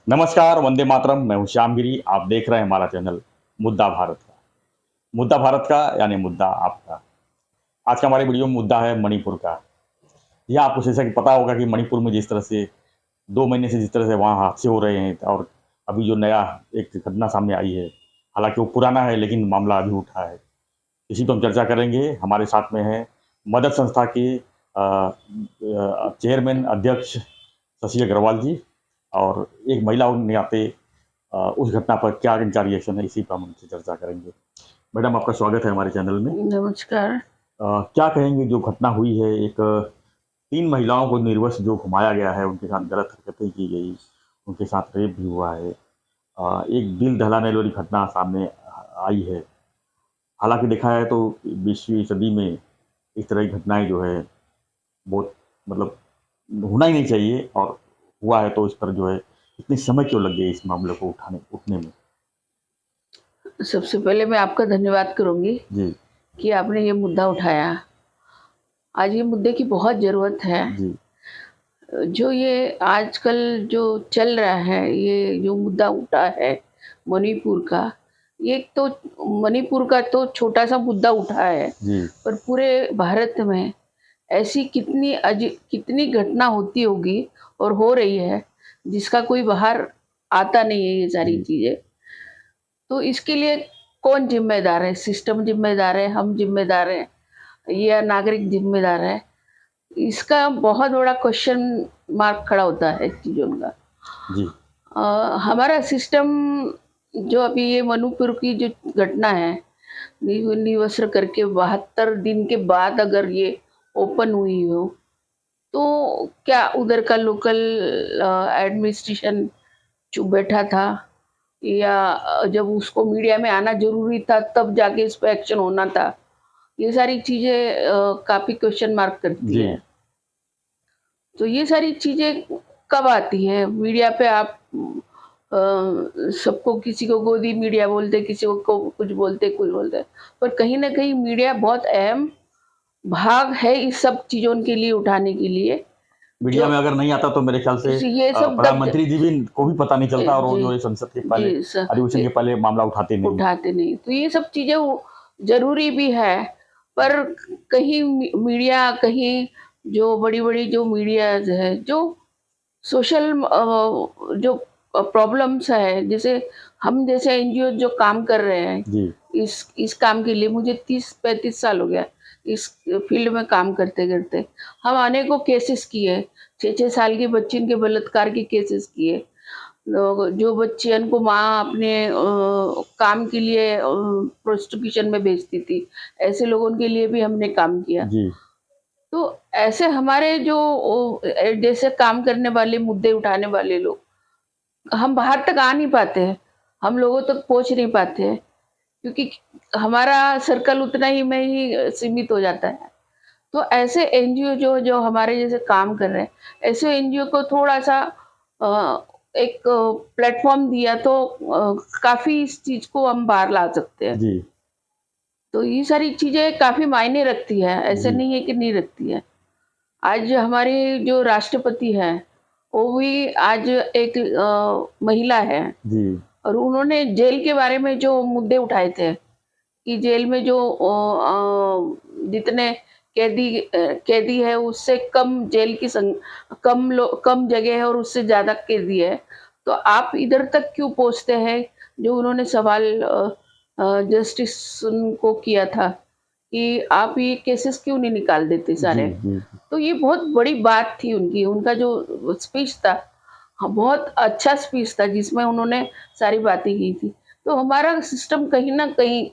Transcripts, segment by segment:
नमस्कार, वंदे मातरम। मैं हूँ श्याम गिरी। आप देख रहे हैं हमारा चैनल मुद्दा भारत का। मुद्दा भारत का यानी मुद्दा आपका। आज का हमारे वीडियो में मुद्दा है मणिपुर का। यह आपको जैसा कि पता होगा कि मणिपुर में जिस तरह से 2 महीने से जिस तरह से वहाँ हादसे हो रहे हैं और अभी जो नया एक घटना सामने आई है, हालाँकि वो पुराना है लेकिन मामला अभी उठा है। इसी पे हम चर्चा करेंगे। हमारे साथ में हैं मदद संस्था के चेयरमैन अध्यक्ष शशि अग्रवाल जी और एक महिला होने के नाते उस घटना पर क्या इनका रिएक्शन है, इसी पर हम उनसे चर्चा करेंगे। मैडम, आपका स्वागत है हमारे चैनल में। नमस्कार। क्या कहेंगे जो घटना हुई है, एक 3 महिलाओं को निर्वश जो घुमाया गया है, उनके साथ गलत हरकतें की गई, उनके साथ रेप भी हुआ है। एक दिल दहलाने वाली घटना सामने आई है। हालाँकि देखा है तो 20वीं सदी में इस तरह की घटनाएँ जो है बहुत मतलब होना ही नहीं चाहिए, और हुआ है तो इस पर जो है इतनी समय क्यों लग गई इस मामले को उठने में? सबसे पहले मैं आपका धन्यवाद करूँगी जी, कि आपने ये मुद्दा उठाया। आज ये मुद्दे की बहुत ज़रूरत है। जी, जो ये आजकल जो चल रहा है, ये जो मुद्दा उठा है मणिपुर का, ये तो मणिपुर का तो छोटा-सा मुद्दा उठा है, जी, पर पूरे भारत में ऐसी कितनी घटना होती होगी और हो रही है, जिसका कोई बाहर आता नहीं है ये सारी जी, चीज़ें। तो इसके लिए कौन ज़िम्मेदार है? सिस्टम ज़िम्मेदार है, हम ज़िम्मेदार हैं या नागरिक ज़िम्मेदार है? इसका बहुत बड़ा क्वेश्चन मार्क खड़ा होता है चीज़ों का। जी, हमारा सिस्टम जो अभी ये मणिपुर की जो घटना है, निवस्त्र करके 72 दिन के बाद अगर ये ओपन हुई हो, तो क्या उधर का लोकल एडमिनिस्ट्रेशन चुप बैठा था? या जब उसको मीडिया में आना ज़रूरी था तब जाके इस पे एक्शन होना था। ये सारी चीज़ें काफ़ी क्वेश्चन मार्क करती जी, है। तो ये सारी चीज़ें कब आती हैं? मीडिया पे आप सबको किसी को गोदी मीडिया बोलते, किसी को कुछ बोलते। पर कहीं न कहीं मीडिया बहुत अहम भाग है इस सब चीज़ों के लिए उठाने के लिए, मीडिया जो में अगर नहीं आता तो मेरे ख्याल से ये सब दब प्रधानमंत्री जी भी को भी पता नहीं चलता, और वो जी, जो है संसद के जी, पहले अधिवेशन ए के पहले मामला उठाते नहीं। उठाते नहीं। तो ये सब चीज़ें वो ज़रूरी भी है, पर कहीं मीडिया कहीं जो बड़ी-बड़ी जो मीडियाज़ है, जो सोशल जो प्रॉब्लम्स है, जैसे हम जैसे एनजीओ जो काम कर रहे हैं, जी, इस काम के लिए मुझे 30-35 साल हो गया, इस फील्ड में काम करते-करते। हम अनेकों केसेस किए, 6-6 साल की बच्ची के बलात्कार के केसेस किए। जो बच्चियन को माँ अपने काम के लिए प्रोस्टिट्यूशन में भेजती थी, ऐसे लोगों के लिए भी हमने काम किया। जी, तो ऐसे हमारे जो जैसे काम करने वाले, मुद्दे उठाने वाले लोग, हम बाहर तक आ नहीं पाते हैं, हम लोगों तक पहुँच नहीं पाते हैं, क्योंकि हमारा सर्कल उतना ही में ही सीमित हो जाता है। तो ऐसे एनजीओ जो जो हमारे जैसे काम कर रहे हैं, ऐसे एनजीओ को थोड़ा-सा एक प्लेटफ़ॉर्म दिया तो काफ़ी इस चीज़ को हम बाहर ला सकते हैं। जी, तो ये सारी चीज़ें काफ़ी मायने रखती है, ऐसा जी, नहीं है कि नहीं रखती है। आज हमारे जो राष्ट्रपति हैं, वो भी आज एक महिला है, जी, और उन्होंने जेल के बारे में जो मुद्दे उठाए थे कि जेल में जो जितने कैदी है उससे कम जेल की कम जगह है और उससे ज़्यादा कैदी है। तो आप इधर तक क्यों पहुँचते हैं? जो उन्होंने सवाल जस्टिस को किया था कि आप ये केसेस क्यों नहीं निकाल देते जी, सारे? जी, तो ये बहुत बड़ी बात थी उनकी, उनका जो स्पीच था, हाँ, बहुत अच्छा स्पीच था जिसमें उन्होंने सारी बातें की थी। तो हमारा सिस्टम कहीं न कहीं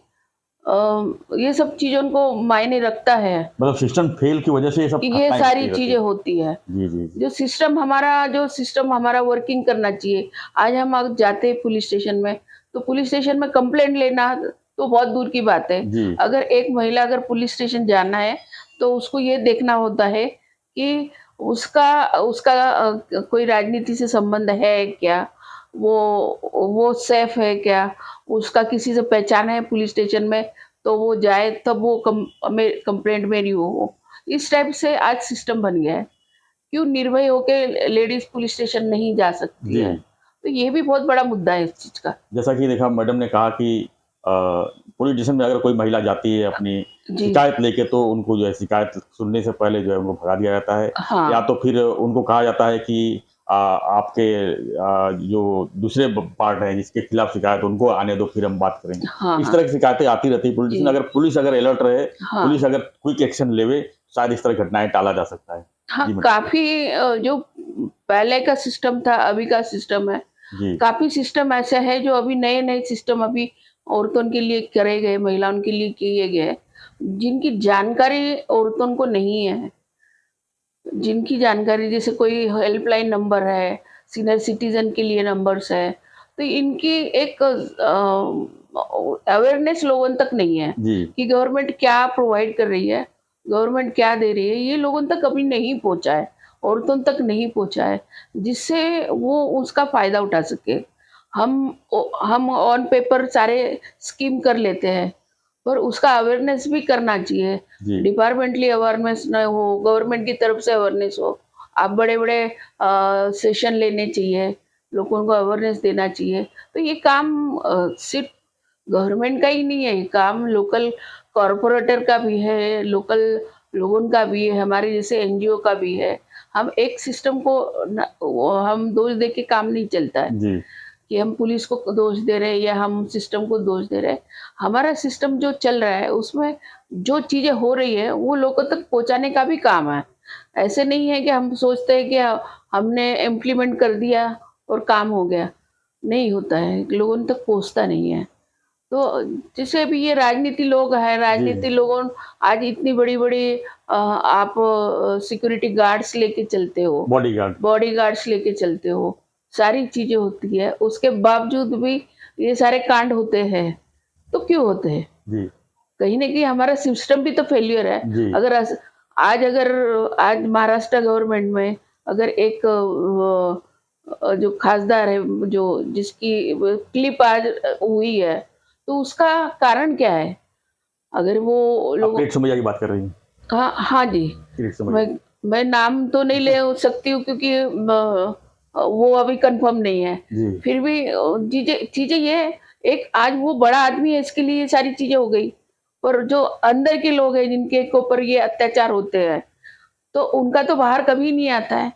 ये सब चीज़ों को मायने रखता है मतलब सिस्टम फेल की वजह से ये कि सब ये घटनाएँ सारी घटती रहती चीज़ें हैं। होती है। जी, जी, जी, जो सिस्टम हमारा वर्किंग करना चाहिए। आज हम अगर जाते हैं पुलिस स्टेशन में, तो पुलिस स्टेशन में कंप्लेंट लेना तो बहुत दूर की बात है। जी, अगर एक महिला अगर पुलिस स्टेशन जाना है, तो उसको ये देखना होता है कि उसका उसका कोई राजनीति से संबंध है क्या? वो सेफ है क्या? उसका किसी से पहचान है पुलिस स्टेशन में, तो वो जाए तब वो कंप्लेंट मेरी हो। इस टाइप से आज सिस्टम बन गया है। क्यों निर्भय होके लेडीज़ पुलिस स्टेशन नहीं जा सकती जी। है? तो ये भी बहुत बड़ा मुद्दा है इस चीज का। जैसा कि देखा मैडम ने कहा कि पुलिस स्टेशन में अगर कोई महिला जाती है अपनी जी। शिकायत लेके, तो उनको जो है शिकायत सुनने से पहले जो है उनको भगा दिया जाता है, या हाँ तो फिर उनको कहा जाता है कि आपके जो दूसरे पार्ट है जिसके खिलाफ शिकायत, उनको आने दो, फिर हम बात करेंगे। हाँ इस हाँ तरह की शिकायतें आती रहती है पुलिस जी। स्टेशन। अगर पुलिस अलर्ट रहे, हाँ पुलिस अगर क्विक एक्शन लेवे, शायद इस तरह की घटनाएं टाला जा सकता है। हाँ जी मैडम। काफी जो पहले का सिस्टम था अभी का सिस्टम है, जी काफी सिस्टम ऐसे है जो अभी नए नए सिस्टम अभी औरतों के लिए करे गए, महिलाओं के लिए किए गए, जिनकी जानकारी औरतों को नहीं है। जिनकी जानकारी जैसे कोई हेल्पलाइन नंबर है, सीनियर सिटीजन के लिए नंबर्स है, तो इनकी एक अवेयरनेस लोगों तक नहीं है जी कि गवर्नमेंट क्या प्रोवाइड कर रही है, गवर्नमेंट क्या दे रही है, ये लोगों तक अभी नहीं पहुंचा है, औरतों तक नहीं पहुंचा है, जिससे वो उसका फायदा उठा सके। हम हम ऑन पेपर सारे स्कीम कर लेते हैं, पर उसका अवेयरनेस भी करना चाहिए। जी डिपार्टमेंटली अवेयरनेस न हो, गवर्नमेंट की तरफ से अवेयरनेस हो। आप बड़े-बड़े सेशन लेने चाहिए, लोगों को अवेयरनेस देना चाहिए। तो ये काम सिर्फ़ गवर्नमेंट का ही नहीं है, ये काम लोकल कॉर्पोरेटर का भी है, लोकल लोगों का भी है, हमारे जैसे एनजीओ का भी है। हम एक सिस्टम को हम दोष दे के काम नहीं चलता है। जी कि हम पुलिस को दोष दे रहे हैं या हम सिस्टम को दोष दे रहे हैं। हमारा सिस्टम जो चल रहा है उसमें जो चीज़ें हो रही है वो लोगों तक पहुँचाने का भी काम है। ऐसे नहीं है कि हम सोचते हैं कि हमने इम्प्लीमेंट कर दिया और काम हो गया, नहीं होता है, लोगों तक पहुँचता नहीं है। तो जैसे अभी ये राजनीति लोग हैं, जी राजनीति लोगों आज इतनी बड़ी-बड़ी आप सिक्योरिटी गार्ड्स लेके चलते हो। बॉडीगार्ड। बॉडीगार्ड्स लेके चलते हो, सारी चीज़ें होती है, उसके बावजूद भी ये सारे कांड होते हैं, तो क्यों होते हैं? जी कहीं न कहीं हमारा सिस्टम भी तो फेल्योर है। जी अगर अगर आज महाराष्ट्र गवर्नमेंट में अगर एक जो खासदार है, जो जिसकी क्लिप आज हुई है, तो उसका कारण क्या है? अगर वो आप लोग पेट सुमैया की बात कर रही हैं? हाँ, हाँ जी। पेट सुमैया। मैं नाम तो नहीं ले सकती हूँ क्योंकि वो अभी कंफर्म नहीं है। जी फिर भी चीज़ें चीज़ें ये है, एक आज वो बड़ा आदमी है इसके लिए ये सारी चीज़ें हो गई। पर जो अंदर के लोग हैं जिनके के ऊपर ये अत्याचार होते हैं, तो उनका तो बाहर कभी नहीं आता है।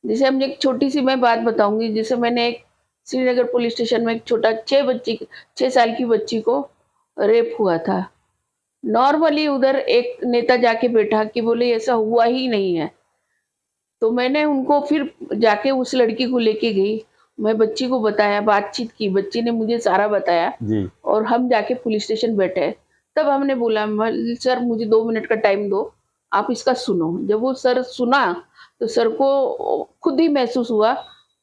जैसे हम एक छोटी-सी मैं बात बताऊँगी, जैसे मैंने एक श्रीनगर पुलिस स्टेशन में एक छोटा 6 साल की बच्ची को रेप हुआ था। नॉर्मली उधर एक नेता जाके बैठा कि बोले ऐसा हुआ ही नहीं है। तो मैंने उनको फिर जाके उस लड़की को लेके गई। मैं बच्ची को बताया, बातचीत की, बच्ची ने मुझे सारा बताया जी और हम जाके पुलिस स्टेशन बैठे। तब हमने बोला सर मुझे 2 मिनट का टाइम दो, आप इसका सुनो। जब वो सर सुना, तो सर को खुद ही महसूस हुआ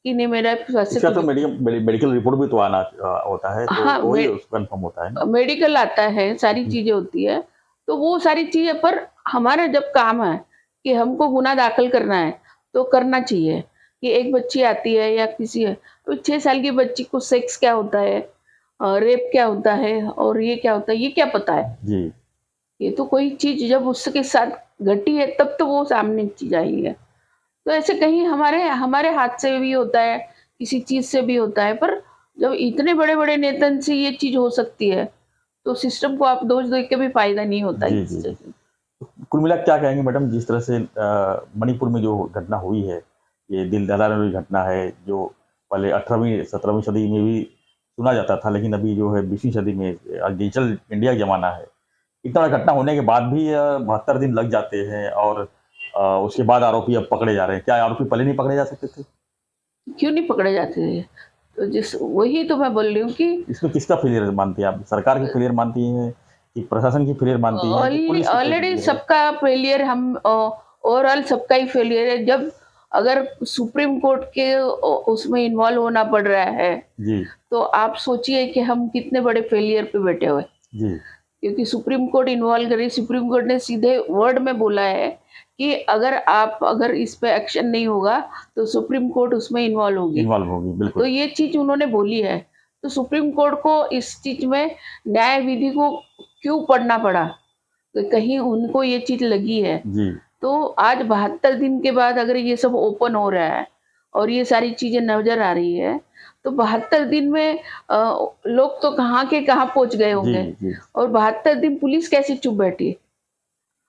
कि नहीं मेरा ऐसे इसका कुछ तो मेडिकल रिपोर्ट भी तो आना होता है, तो हाँ, वही कंफर्म होता है ना। मेडिकल आता है, सारी चीज़ें होती है। तो वो सारी चीज़ें पर हमारा जब काम है कि हमको गुनाह दाखिल करना है, तो करना चाहिए कि एक बच्ची आती है या किसी है, तो 6 साल की बच्ची को सेक्स क्या होता है, रेप क्या होता है और ये क्या होता है, ये क्या पता है? जी ये तो कोई चीज़ जब उसके साथ घटी है, तब तो वो सामने चीज़ आई है। तो ऐसे कहीं हमारे हमारे हाथ से भी होता है, किसी चीज़ से भी होता है, पर जब इतने बड़े-बड़े नेतन से ये चीज़ हो सकती है, तो सिस्टम को आप दोष दे के भी फ़ायदा नहीं होता जी जी इससे। जी। कुल मिला के क्या कहेंगे मैडम, जिस तरह से मणिपुर में जो घटना हुई है, ये दिल दहलाने वाली घटना है, जो पहले 18वीं 17वीं सदी में भी सुना जाता था, लेकिन अभी जो है 20वीं सदी में डिजिटल इंडिया का ज़माना है, इतना बड़ा घटना होने के बाद भी 72 दिन लग जाते हैं, और उसके बाद आरोपी अब पकड़े जा रहे हैं। क्या आरोपी पहले नहीं पकड़े जा सकते थे? क्यों नहीं पकड़े जाते हैं? तो वही तो मैं बोल रही हूँ कि इसमें किसका फेलियर मानती हैं आप? सरकार की फेलियर मानती हैं कि प्रशासन की फेलियर मानती हैं कि पुलिस की ऑलरेडी फेलियर है? सबका फेलियर हम ओवरऑल सबका ही फेलियर है। जब अगर सुप्रीम कोर्ट के उसमें इन्वॉल्व होना पड़ रहा है, जी तो आप सोचिए कि हम कितने बड़े फेलियर पे बैठे हुए। जी क्योंकि सुप्रीम कोर्ट इन्वॉल्व करी, सुप्रीम कोर्ट ने सीधे वर्ड में बोला है कि अगर इस पे एक्शन नहीं होगा, तो सुप्रीम कोर्ट उसमें इन्वॉल्व होगी। इन्वॉल्व होगी, तो बिल्कुल। ये चीज़ उन्होंने बोली है। तो सुप्रीम कोर्ट को इस चीज़ में न्याय विधि को क्यों पढ़ना पड़ा? तो कहीं उनको ये चीज़ लगी है। जी तो आज 72 दिन के बाद अगर ये सब ओपन हो रहा है और ये सारी चीज़ें नज़र आ रही है, तो 72 दिन में लोग तो कहाँ के कहाँ पहुंच गए जी होंगे। जी। और 72 दिन पुलिस कैसे चुप बैठी?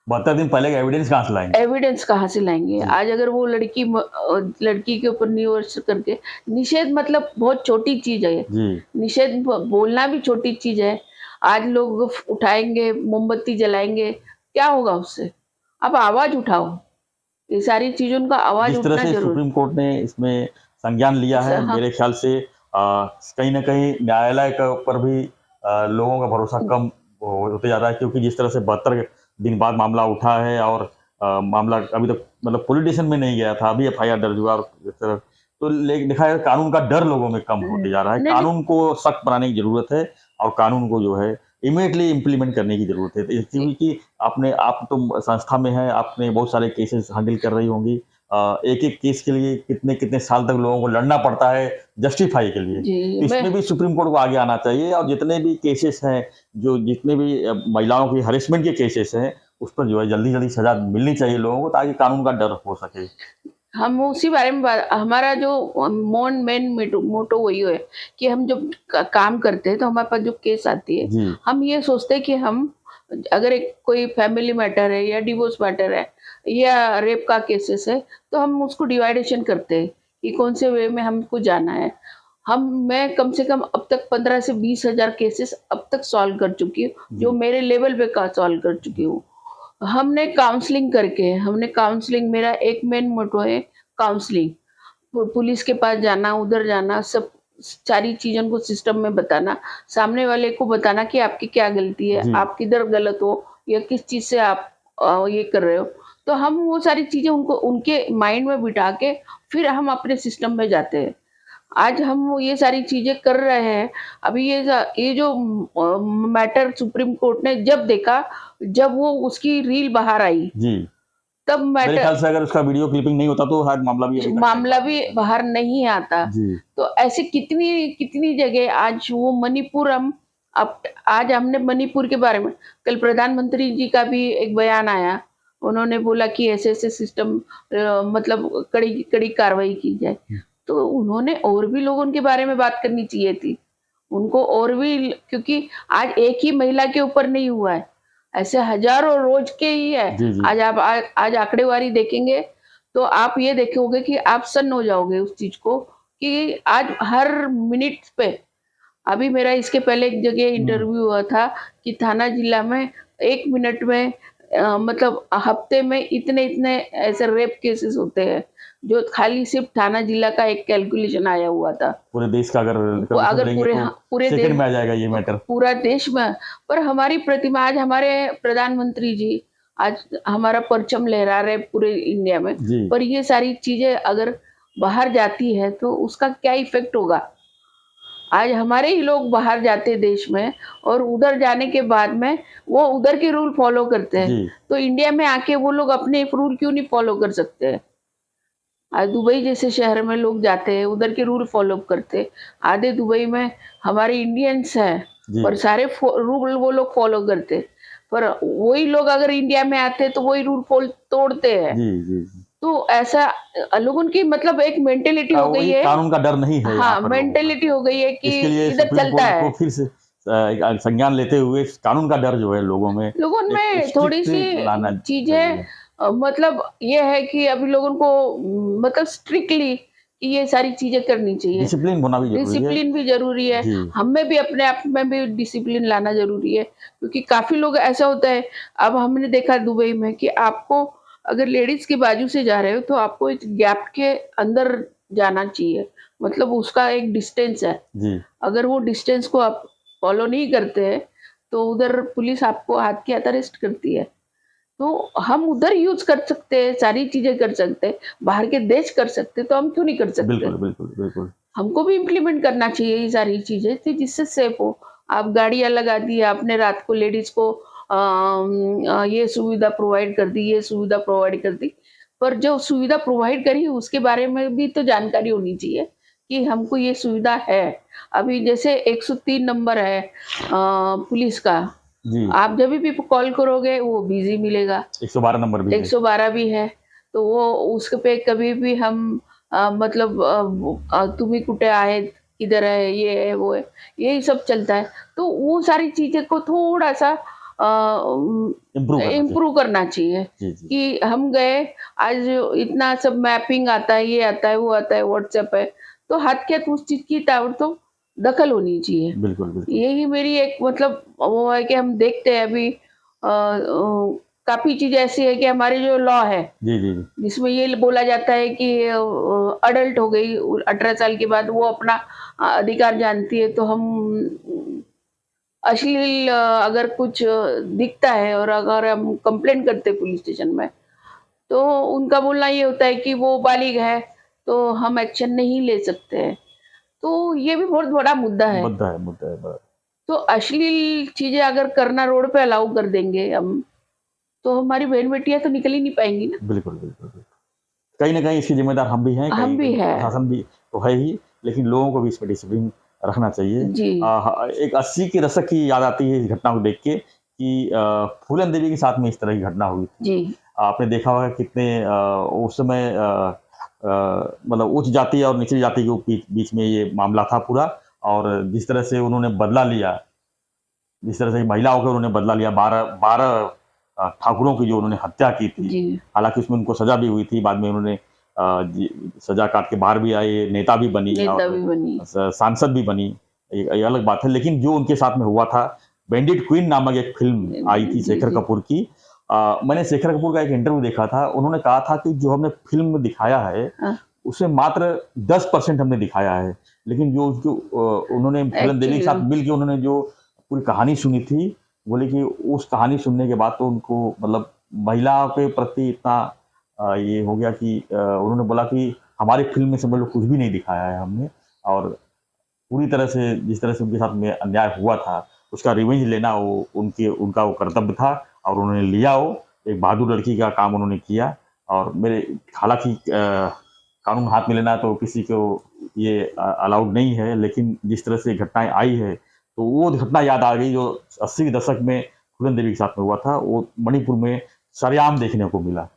72 दिन पहले का एविडेंस कहाँ से लाएंगे? एविडेंस कहाँ से लाएंगे? जी आज अगर वो लड़की के ऊपर न्यूज करके निषेध, मतलब बहुत छोटी चीज है ये। जी निषेध बोलना भी छोटी चीज है। आज लोग उठाएंगे, मोमबत्ती जलाएंगे, क्या होगा उससे? आप आवाज उठाओ। ये सारी चीजों का आवाज जिस तरह उठना से जरूर। सुप्रीम कोर्ट ने इसमें संज्ञान लिया है, हाँ, मेरे ख्याल से कहीं न कहीं न्यायालय के ऊपर भी लोगों का भरोसा कम होते जा रहा है, क्योंकि जिस तरह से 72 दिन बाद मामला उठा है और मामला अभी तक मतलब पुलिस स्टेशन में नहीं गया था, अभी एफआईआर दर्ज हुआ और इस तरह तो देखा है कानून का डर लोगों में कम होते जा रहा है। नहीं, कानून को सख्त बनाने की ज़रूरत है और कानून को जो है इमीडिएटली इम्प्लीमेंट करने की ज़रूरत है। तो क्योंकि आप तो संस्था में हैं, आपने बहुत सारे केसेस हैंडल कर रही होंगी। एक-एक केस के लिए कितने-कितने साल तक लोगों को लड़ना पड़ता है जस्टिफाई के लिए। जी, तो मैं इसमें भी सुप्रीम कोर्ट को आगे आना चाहिए और जितने भी केसेस हैं, जो जितने भी महिलाओं की हैरेसमेंट के केसेस हैं, उस पर जो है जल्दी-जल्दी सज़ा मिलनी चाहिए लोगों को ताकि कानून का डर हो सके। हम उसी बारे में हमारा जो मेन मोटो वही है कि हम जब काम करते हैं तो हमारे पास जो केस आती है, जी, हम ये सोचते हैं कि हम अगर एक कोई फैमिली मैटर है या डिवोर्स मैटर है या रेप का केसेस है, तो हम उसको डिवाइडेशन करते हैं कि कौन से वे में हमको जाना है। मैं कम से कम अब तक 15 से 20 हजार केसेस अब तक सॉल्व कर चुकी हूँ, जो जी, मेरे लेवल पे का सॉल्व कर चुकी हूँ। हमने काउंसलिंग, मेरा एक मेन मोटो है काउंसलिंग। पुलिस के पास जाना, उधर जाना, सब सारी चीज़ों को सिस्टम में बताना, सामने वाले को बताना कि आपकी क्या गलती है, जी, आप किधर गलत हो या किस चीज़ से आप ये कर रहे हो। तो हम वो सारी चीज़ें उनको उनके माइंड में बिठा के फिर हम अपने सिस्टम में जाते हैं। आज हम वो ये सारी चीज़ें कर रहे हैं। अभी ये जो मैटर सुप्रीम कोर्ट ने जब देखा, जब वो उसकी रील बाहर आई, जी। तब मेरे मैटर ख्याल से अगर उसका वीडियो क्लिपिंग नहीं होता तो शायद मामला भी अभी तक नहीं मामला बाहर भी आता। बाहर नहीं आता। जी, तो ऐसे कितनी कितनी जगह आज वो मणिपुर हम अब आज हमने मणिपुर के बारे में कल प्रधानमंत्री जी का भी एक बयान आया। उन्होंने बोला कि ऐसे-ऐसे सिस्टम मतलब कड़ी कड़ी कार्रवाई की जाए। तो उन्होंने और भी लोगों के बारे में बात करनी चाहिए थी। उनको और भी, क्योंकि आज एक ही महिला के ऊपर नहीं हुआ है, ऐसे हज़ारों रोज़ के ही है। जी, जी। आज आंकड़ेवारी देखेंगे, तो आप ये देखोगे कि आप सन्न हो जाओगे उस चीज़ को कि आज हर मिनट पे अभी मेरा इसके पहले एक जगह हुँ, इंटरव्यू हुआ था कि थाना जिला में 1 मिनट में मतलब हफ्ते में इतने-इतने ऐसे रेप केसेस होते हैं, जो खाली सिर्फ़ थाना जिला का एक कैलकुलेशन आया हुआ था। पूरे देश का अगर वो कैलकुलेशन अगर करेंगे पूरे तो पूरे सेकंड देश में आ जाएगा ये मैटर। पूरा देश में, पर हमारी प्रतिमा आज हमारे प्रधानमंत्री जी आज हमारा परचम लहरा रहे पूरे इंडिया में। जी, पर ये सारी चीज़ें अगर बाहर जाती है तो उसका क्या इफ़ेक्ट होगा? आज हमारे ही लोग बाहर जाते हैं देश में और उधर जाने के बाद में वो उधर के रूल फ़ॉलो करते हैं। जी, तो इंडिया में आके वो लोग अपने रूल क्यों नहीं फ़ॉलो कर सकते हैं? आज दुबई जैसे शहर में लोग जाते हैं, उधर के रूल फ़ॉलो करते। आधे दुबई में हमारे इंडियंस हैं, जी, पर सारे रूल वो लोग फ़ॉलो करते। पर वही लोग अगर इंडिया में आते हैं, तो वही रूल तोड़ते हैं। जी, जी, जी। तो ऐसा लोगों की मतलब एक मेंटालिटी हो गई वही है। कानून का डर नहीं है यहाँ हाँ, पर लोगों का। मेंटालिटी हो गई है कि इसके लिए इधर सुप्रीम चलता कोर्ट को है। फिर से संज्ञान लेते हुए कानून का डर जो है लोगों में लोगों एक में स्ट्रिक्ट लाना थोड़ी-सी चीज़ें चाहिए। मतलब ये है कि अभी लोगों को मतलब स्ट्रिक्टली कि ये सारी चीज़ें करनी चाहिए। डिसिप्लिन होना भी ज़रूरी है। डिसिप्लिन भी ज़रूरी है। जी, हमें भी अपने आप में भी डिसिप्लिन लाना ज़रूरी है, क्योंकि काफ़ी लोग ऐसा होता है, अब हमने देखा दुबई में कि आपको अगर लेडीज़ के बाजू से जा रहे हो, तो आपको एक गैप के अंदर जाना चाहिए। मतलब उसका एक डिस्टेंस है। जी, अगर वो डिस्टेंस को आप फ़ॉलो नहीं करते हैं, तो उधर पुलिस आपको हाथ के हाथ अरेस्ट करती है। तो हम उधर यूज़ कर सकते हैं, सारी चीज़ें कर सकते हैं, बाहर के देश कर सकते हैं, तो हम क्यों नहीं कर सकते? बिल्कुल, बिल्कुल, बिल्कुल। हमको भी इम्प्लीमेंट करना चाहिए ये सारी चीज़ें कि जिससे सेफ हो। आप गाड़ियाँ लगा दी, आपने रात को लेडीज़ को ये सुविधा प्रोवाइड कर दी, ये सुविधा प्रोवाइड कर दी। पर जो सुविधा प्रोवाइड करी है उसके बारे में भी तो जानकारी होनी चाहिए कि हमको ये सुविधा है। अभी जैसे 103 नंबर है पुलिस का, जी, आप जभी भी कॉल करोगे वो बिज़ी मिलेगा। 112 नंबर भी है। 112 भी है, तो वो उस पे कभी भी हम मतलब तुम्ही कुठे आहेत? किधर है, ये है, वो है, यही सब चलता है। तो वो सारी चीज़ें को थोड़ा-सा इम्प्रूव करना चाहिए। इम्प्रूव करना चाहिए जी, जी। कि हम गए, आज इतना सब मैपिंग आता है, ये आता है, वो आता है, व्हाट्सएप है, तो हाथ के हाथ उस चीज़ की ताबड़तोड़ दखल होनी चाहिए। बिल्कुल, बिल्कुल। यही मेरी एक मतलब वो है कि हम देखते हैं अभी काफ़ी चीज़ें ऐसी है कि हमारे जो लॉ है, जी, जी, जी। जिसमें ये बोला जाता है कि अडल्ट हो गई 18 साल के बाद वो अपना अधिकार जानती है, तो हम अश्लील अगर कुछ दिखता है और अगर हम कंप्लेंट करते हैं पुलिस स्टेशन में, तो उनका बोलना ये होता है कि वो बालिग है, तो हम एक्शन नहीं ले सकते हैं। तो ये भी बहुत बड़ा मुद्दा है बड़ा। तो अश्लील चीज़ें अगर करना रोड पे अलाउ कर देंगे हम, तो हमारी बहन-बेटियाँ तो निकल ही नहीं पाएँगी ना। बिल्कुल, बिल्कुल, बिल्कुल। कहीं न कहीं इसके ज़िम्मेदार हम भी हैं, हम भी कहीं-कहीं हैं। प्रशासन भी तो है ही, लेकिन लोगों को भी इसमें डिसिप्लिन रखना चाहिए। जी, एक 80 के दशक की याद आती है इस घटना को देख के कि फूलन देवी के साथ में इस तरह की घटना हुई थी। जी, आपने देखा होगा कितने उस समय मतलब उच्च जाति और निचली जाति के बीच में ये मामला था पूरा और जिस तरह से उन्होंने बदला लिया, जिस तरह से महिलाओं का उन्होंने बदला लिया, 12 ठाकुरों की जो उन्होंने हत्या की थी। जी, हालाँकि उसमें उनको सज़ा भी हुई थी, बाद में उन्होंने जी सज़ा काट के बाहर भी आए, नेता भी बनी नेता और भी बनी। सांसद भी बनी, ये अलग बात है। लेकिन जो उनके साथ में हुआ था, बैंडिट क्वीन नामक एक फ़िल्म आई थी जी, शेखर जी। कपूर की। मैंने शेखर कपूर का एक इंटरव्यू देखा था, उन्होंने कहा था कि जो हमने फ़िल्म में दिखाया है, हाँ, उसमें मात्र 10% हमने दिखाया है। लेकिन जो उसको उन्होंने फूलन देवी के एक्चुअली साथ मिल के उन्होंने जो पूरी कहानी सुनी थी, बोले कि उस कहानी सुनने के बाद तो उनको मतलब महिलाओं के प्रति इतना ये हो गया कि उन्होंने बोला कि हमारी फ़िल्म में से मतलब कुछ भी नहीं दिखाया है हमने और पूरी तरह से जिस तरह से उनके साथ में अन्याय हुआ था, उसका रिवेंज लेना वो उनका वो कर्तव्य था और उन्होंने लिया वो, एक बहादुर लड़की का काम उन्होंने किया और मेरे हालाँकि कानून हाथ में लेना तो किसी को ये अलाउड नहीं है, लेकिन जिस तरह से घटनाएँ आई है, तो वो घटना याद आ गई जो 80 के दशक में फूलन देवी के साथ में हुआ था, वो मणिपुर में सरेआम देखने को मिला।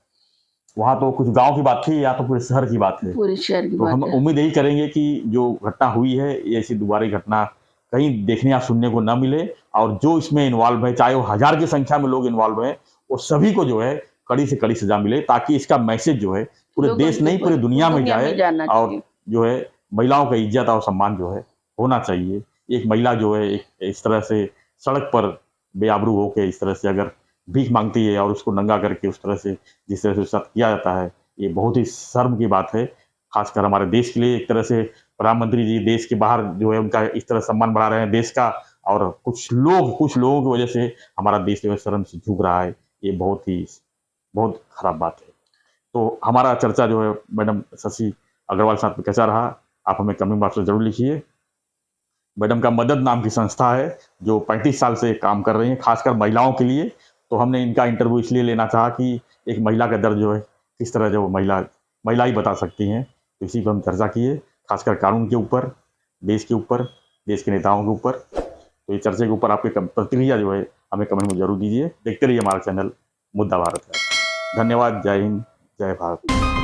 वहाँ तो कुछ गाँव की बात थी या तो पूरे शहर की बात है। पूरे शहर की तो हम बात है। उम्मीद यही करेंगे कि जो घटना हुई है, ये ऐसी दोबारा घटना कहीं देखने या सुनने को ना मिले और जो इसमें इन्वॉल्व है, चाहे वो 1000 की संख्या में लोग इन्वॉल्व हैं, वो सभी को जो है कड़ी से कड़ी सज़ा मिले ताकि इसका मैसेज जो है पूरे लोगों देश के नहीं पूरी दुनिया में जाए जाना और चाहिए। जो है महिलाओं का इज़्ज़त और सम्मान जो है होना चाहिए। एक महिला जो है एक इस तरह से सड़क पर बेआबरू होके इस तरह से अगर भीख माँगती है और उसको नंगा करके उस तरह से जिस तरह से उसके साथ किया जाता है, ये बहुत ही शर्म की बात है। खासकर हमारे देश के लिए एक तरह से प्रधानमंत्री जी देश के बाहर जो है उनका इस तरह सम्मान बढ़ा रहे हैं देश का और कुछ लोगों की वजह से हमारा देश जो है शर्म से झुक रहा है। ये बहुत खराब बात है। तो हमारा चर्चा जो है मैडम शशि अग्रवाल साहब पे कैसा रहा, आप हमें कमेंट बॉक्स में ज़रूर लिखिए। मैडम का मदद नाम की संस्था है, जो 35 साल से काम कर रही हैं, खासकर महिलाओं के लिए। तो हमने इनका इंटरव्यू इसलिए लेना चाहा कि एक महिला का दर्द जो है, किस तरह जो महिला ही बता सकती हैं। तो इसी पर हम चर्चा किए, खासकर कानून के ऊपर, देश के ऊपर, देश के नेताओं के ऊपर। तो इस चर्चे के ऊपर आपकी प्रतिक्रिया जो है, हमें कमेंट में ज़रूर दीजिए। देखते रहिए हमारा चैनल मुद्दा भारत है। धन्यवाद, जय हिंद, जय भारत।